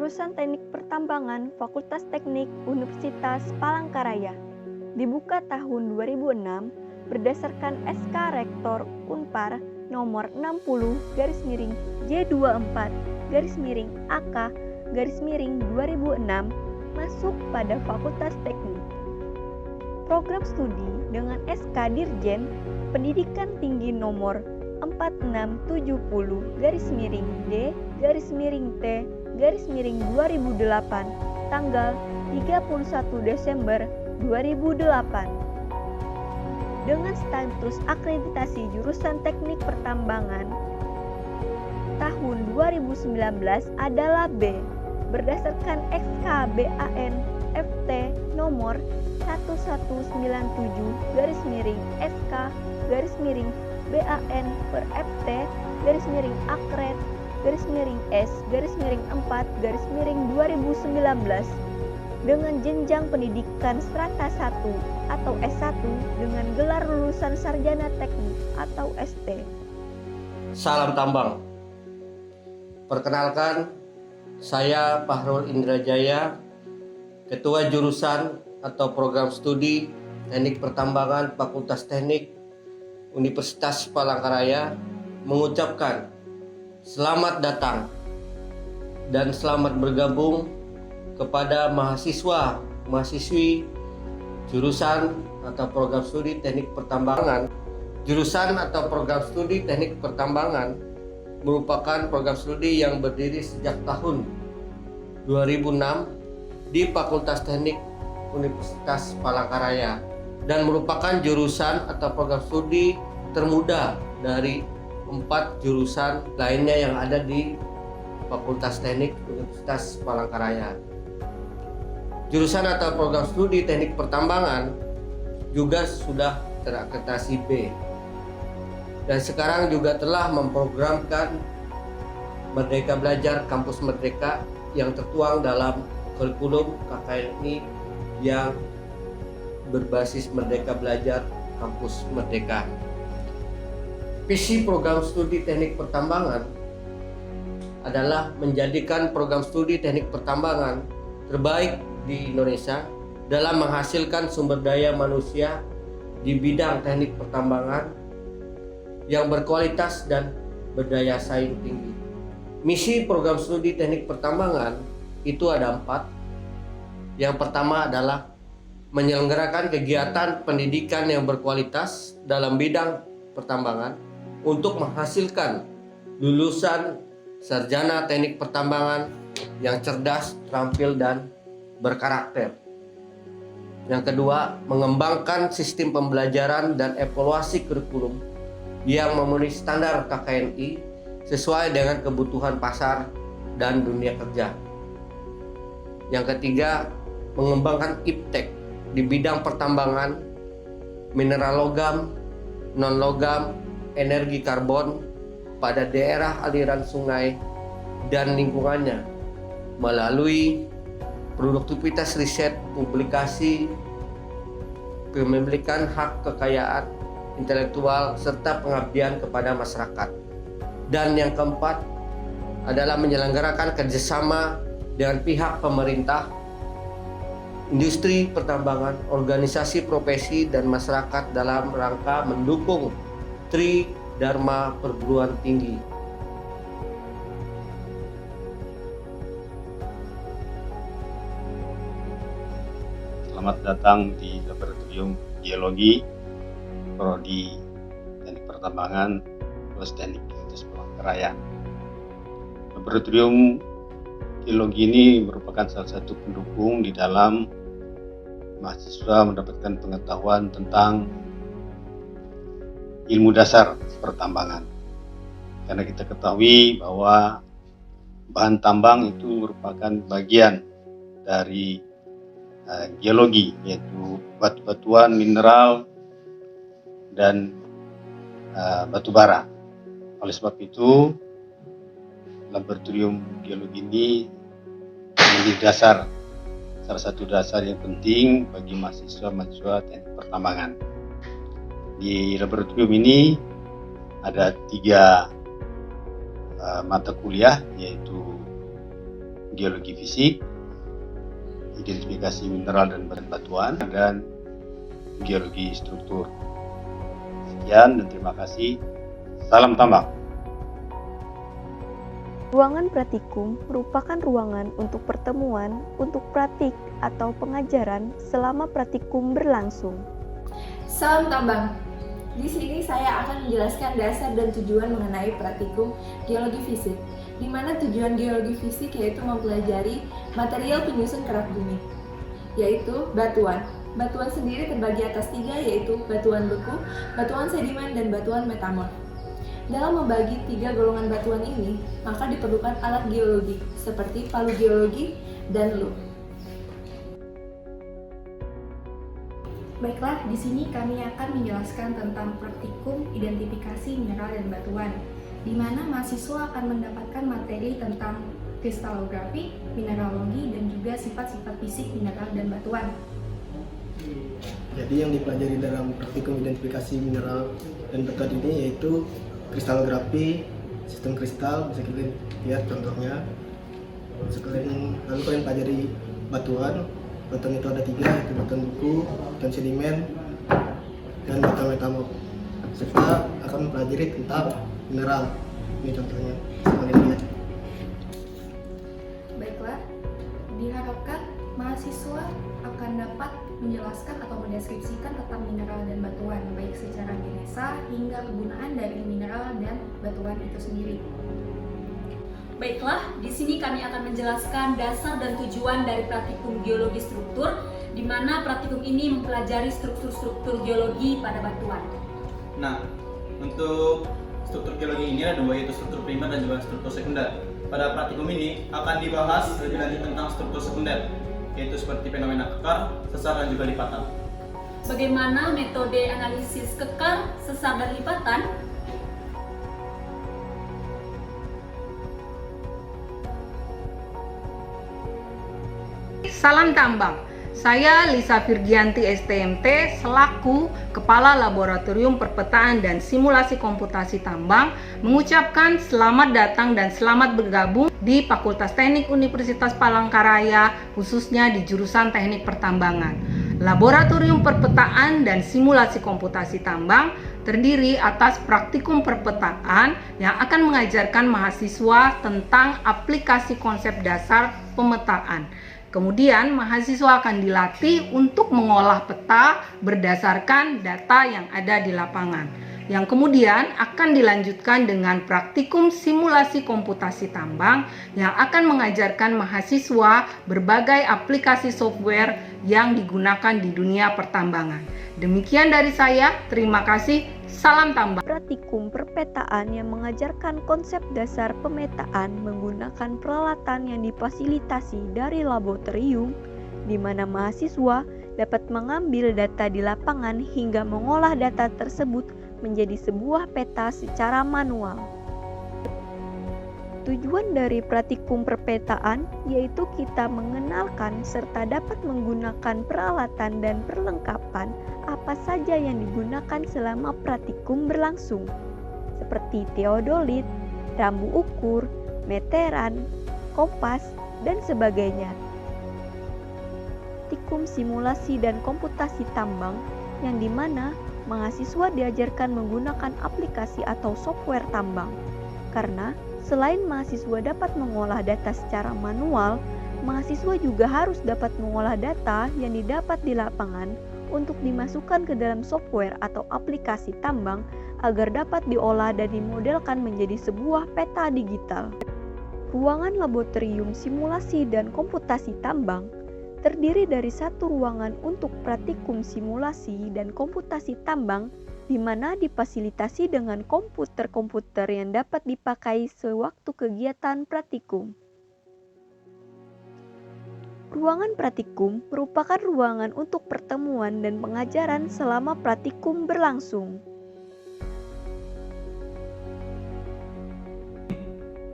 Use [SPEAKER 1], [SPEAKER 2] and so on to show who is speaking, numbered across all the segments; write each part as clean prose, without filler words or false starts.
[SPEAKER 1] jurusan Teknik Pertambangan Fakultas Teknik Universitas Palangkaraya. Dibuka tahun 2006 berdasarkan SK Rektor Unpar nomor 60/J24/AK/2006 masuk pada Fakultas Teknik. Program studi dengan SK Dirjen Pendidikan Tinggi nomor 4670-D-T-2008 tanggal 31 Desember 2008 dengan status akreditasi jurusan Teknik Pertambangan tahun 2019 adalah B berdasarkan SK BAN FT nomor 1117-SK/BAN/FT-Akret/S/4/2019 dengan jenjang pendidikan strata 1 atau S1 dengan gelar lulusan sarjana teknik atau ST.
[SPEAKER 2] Salam tambang. Perkenalkan, saya Fahrul Indrajaya, Ketua Jurusan atau Program Studi Teknik Pertambangan Fakultas Teknik Universitas Palangkaraya, mengucapkan selamat datang dan selamat bergabung kepada mahasiswa-mahasiswi jurusan atau program studi Teknik Pertambangan. Jurusan atau program studi Teknik Pertambangan merupakan program studi yang berdiri sejak tahun 2006 di Fakultas Teknik Universitas Palangkaraya dan merupakan jurusan atau program studi termuda dari 4 jurusan lainnya yang ada di Fakultas Teknik Universitas Palangkaraya. Jurusan atau program studi Teknik Pertambangan juga sudah terakreditasi B dan sekarang juga telah memprogramkan Merdeka Belajar Kampus Merdeka yang tertuang dalam kurikulum KKNI yang berbasis Merdeka Belajar Kampus Merdeka. Visi program studi Teknik Pertambangan adalah menjadikan program studi Teknik Pertambangan terbaik di Indonesia dalam menghasilkan sumber daya manusia di bidang teknik pertambangan yang berkualitas dan berdaya saing tinggi. Misi program studi Teknik Pertambangan itu ada 4. Yang pertama adalah menyelenggarakan kegiatan pendidikan yang berkualitas dalam bidang pertambangan untuk menghasilkan lulusan sarjana teknik pertambangan yang cerdas, terampil, dan berkarakter. Yang kedua, mengembangkan sistem pembelajaran dan evaluasi kurikulum yang memenuhi standar KKNI sesuai dengan kebutuhan pasar dan dunia kerja. Yang ketiga, mengembangkan iptek di bidang pertambangan, mineral logam, non-logam, energi karbon pada daerah aliran sungai dan lingkungannya melalui produktivitas riset, publikasi, kepemilikan hak kekayaan intelektual, serta pengabdian kepada masyarakat. Dan yang keempat adalah menyelenggarakan kerjasama dengan pihak pemerintah, industri pertambangan, organisasi profesi, dan masyarakat dalam rangka mendukung Tri Dharma Perguruan Tinggi.
[SPEAKER 3] Selamat datang di Laboratorium Geologi Prodi Teknik Pertambangan Fakultas Teknik Universitas Palangkaraya. Laboratorium Geologi ini merupakan salah satu pendukung di dalam mahasiswa mendapatkan pengetahuan tentang ilmu dasar pertambangan. Karena kita ketahui bahwa bahan tambang itu merupakan bagian dari geologi, yaitu batu-batuan, mineral, dan batu bara. Oleh sebab itu, Laboratorium Geologi ini menjadi dasar, salah satu dasar yang penting bagi mahasiswa-mahasiswa teknik pertambangan. Di laboratorium ini ada 3 mata kuliah, yaitu geologi fisik, identifikasi mineral dan batuan, dan geologi struktur. Sekian dan terima kasih. Salam tambang.
[SPEAKER 1] Ruangan praktikum merupakan ruangan untuk pertemuan, untuk praktik atau pengajaran selama praktikum berlangsung.
[SPEAKER 4] Salam tambang. Di sini saya akan menjelaskan dasar dan tujuan mengenai praktikum geologi fisik, di mana tujuan geologi fisik yaitu mempelajari material penyusun kerak bumi, yaitu batuan. Batuan sendiri terbagi atas 3, yaitu batuan beku, batuan sedimen, dan batuan metamorf. Dalam membagi 3 golongan batuan ini, maka diperlukan alat geologi seperti palu geologi dan lup.
[SPEAKER 5] Baiklah, di sini kami akan menjelaskan tentang praktikum identifikasi mineral dan batuan, di mana mahasiswa akan mendapatkan materi tentang kristalografi, mineralogi, dan juga sifat-sifat fisik mineral dan batuan.
[SPEAKER 6] Jadi yang dipelajari dalam praktikum identifikasi mineral dan batuan ini yaitu kristalografi, sistem kristal, bisa kita lihat contohnya. Lalu kalian pelajari batuan. Batuan itu ada 3, yaitu batuan beku, batuan sedimen, dan batuan metamorf. Serta akan mempelajari tentang mineral. Ini contohnya, kalian lihat.
[SPEAKER 5] Baiklah, diharapkan mahasiswa akan dapat menjelaskan atau mendeskripsikan tentang mineral dan batuan, baik secara genesa hingga kegunaan dari mineral dan batuan itu sendiri.
[SPEAKER 7] Baiklah, di sini kami akan menjelaskan dasar dan tujuan dari praktikum geologi struktur, di mana praktikum ini mempelajari struktur-struktur geologi pada batuan.
[SPEAKER 8] Nah, untuk struktur geologi ini ada 2, yaitu struktur primer dan juga struktur sekunder. Pada praktikum ini akan dibahas lebih lanjut tentang struktur sekunder, yaitu seperti fenomena kekar, sesar, dan juga lipatan.
[SPEAKER 7] Bagaimana metode analisis kekar, sesar, dan lipatan?
[SPEAKER 9] Salam tambang. Saya Lisa Virgianti STMT selaku Kepala Laboratorium Perpetaan dan Simulasi Komputasi Tambang mengucapkan selamat datang dan selamat bergabung di Fakultas Teknik Universitas Palangkaraya, khususnya di jurusan Teknik Pertambangan. Laboratorium Perpetaan dan Simulasi Komputasi Tambang terdiri atas praktikum perpetaan yang akan mengajarkan mahasiswa tentang aplikasi konsep dasar pemetaan. Kemudian mahasiswa akan dilatih untuk mengolah peta berdasarkan data yang ada di lapangan, yang kemudian akan dilanjutkan dengan praktikum simulasi komputasi tambang yang akan mengajarkan mahasiswa berbagai aplikasi software yang digunakan di dunia pertambangan. Demikian dari saya, terima kasih, salam tambang.
[SPEAKER 1] Praktikum perpetaan yang mengajarkan konsep dasar pemetaan menggunakan peralatan yang difasilitasi dari laboratorium, di mana mahasiswa dapat mengambil data di lapangan hingga mengolah data tersebut menjadi sebuah peta secara manual. Tujuan dari praktikum perpetaan yaitu kita mengenalkan serta dapat menggunakan peralatan dan perlengkapan apa saja yang digunakan selama praktikum berlangsung, seperti teodolit, rambu ukur, meteran, kompas, dan sebagainya. Praktikum simulasi dan komputasi tambang yang dimana mahasiswa diajarkan menggunakan aplikasi atau software tambang, karena selain mahasiswa dapat mengolah data secara manual, mahasiswa juga harus dapat mengolah data yang didapat di lapangan untuk dimasukkan ke dalam software atau aplikasi tambang agar dapat diolah dan dimodelkan menjadi sebuah peta digital. Ruangan laboratorium simulasi dan komputasi tambang terdiri dari satu ruangan untuk praktikum simulasi dan komputasi tambang, di mana difasilitasi dengan komputer-komputer yang dapat dipakai sewaktu kegiatan praktikum. Ruangan praktikum merupakan ruangan untuk pertemuan dan pengajaran selama praktikum berlangsung.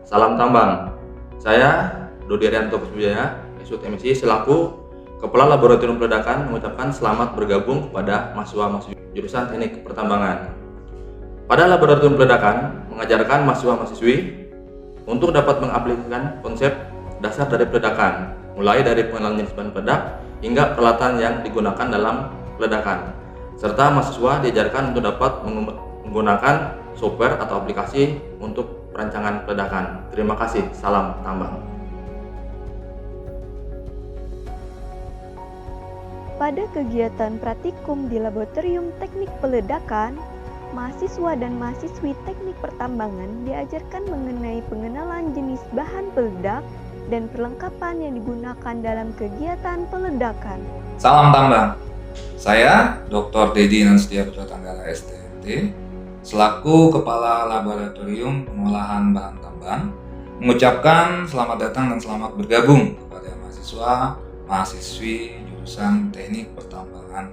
[SPEAKER 10] Salam tambang. Saya Dodi Arianto Kusbujaya, Esut MSI selaku Kepala Laboratorium Peledakan mengucapkan selamat bergabung kepada mahasiswa-mahasiswa jurusan Teknik Pertambangan. Pada Laboratorium Peledakan mengajarkan mahasiswa-mahasiswi untuk dapat mengaplikasikan konsep dasar dari peledakan, mulai dari pengenalan jenis bahan peledak hingga peralatan yang digunakan dalam peledakan. Serta mahasiswa diajarkan untuk dapat menggunakan software atau aplikasi untuk perancangan peledakan. Terima kasih, salam tambang.
[SPEAKER 1] Pada kegiatan praktikum di Laboratorium Teknik Peledakan, mahasiswa dan mahasiswi teknik pertambangan diajarkan mengenai pengenalan jenis bahan peledak dan perlengkapan yang digunakan dalam kegiatan peledakan.
[SPEAKER 11] Salam tambang. Saya Dr. Dedi Nanstia Putra Tanggala STMT, selaku Kepala Laboratorium Pengolahan Bahan Tambang, mengucapkan selamat datang dan selamat bergabung kepada mahasiswa, mahasiswi jurusan Teknik Pertambangan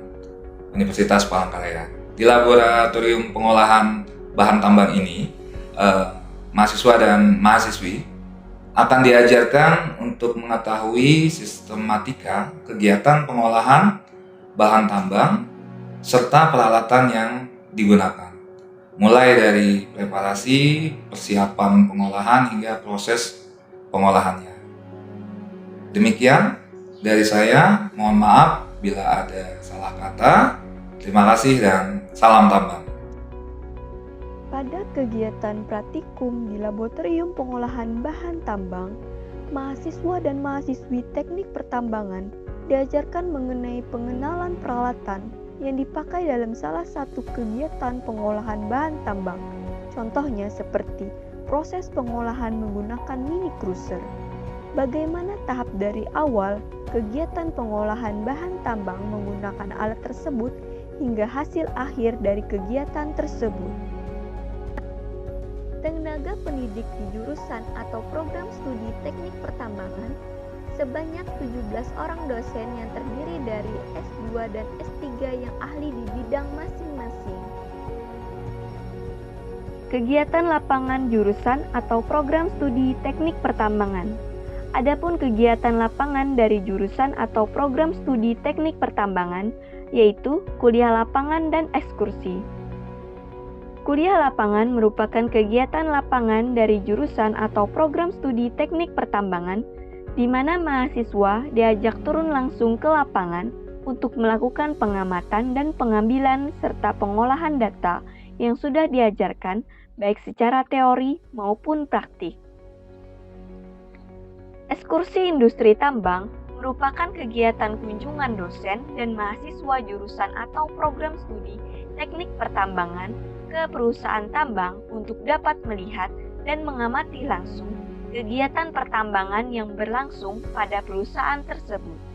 [SPEAKER 11] Universitas Palangkaraya. Di Laboratorium Pengolahan Bahan Tambang ini, mahasiswa dan mahasiswi akan diajarkan untuk mengetahui sistematika kegiatan pengolahan bahan tambang serta peralatan yang digunakan, mulai dari preparasi, persiapan pengolahan hingga proses pengolahannya. Demikian dari saya, mohon maaf bila ada salah kata. Terima kasih dan salam tambang.
[SPEAKER 1] Pada kegiatan praktikum di Laboratorium Pengolahan Bahan Tambang, mahasiswa dan mahasiswi teknik pertambangan diajarkan mengenai pengenalan peralatan yang dipakai dalam salah satu kegiatan pengolahan bahan tambang. Contohnya seperti proses pengolahan menggunakan mini cruiser. Bagaimana tahap dari awal kegiatan pengolahan bahan tambang menggunakan alat tersebut hingga hasil akhir dari kegiatan tersebut. Tenaga pendidik di jurusan atau program studi teknik pertambangan sebanyak 17 orang dosen yang terdiri dari S2 dan S3 yang ahli di bidang masing-masing. Kegiatan lapangan jurusan atau program studi teknik pertambangan. Adapun kegiatan lapangan dari jurusan atau program studi teknik pertambangan yaitu kuliah lapangan dan ekskursi. Kuliah lapangan merupakan kegiatan lapangan dari jurusan atau program studi teknik pertambangan di mana mahasiswa diajak turun langsung ke lapangan untuk melakukan pengamatan dan pengambilan serta pengolahan data yang sudah diajarkan baik secara teori maupun praktik. Ekskursi industri tambang merupakan kegiatan kunjungan dosen dan mahasiswa jurusan atau program studi teknik pertambangan ke perusahaan tambang untuk dapat melihat dan mengamati langsung kegiatan pertambangan yang berlangsung pada perusahaan tersebut.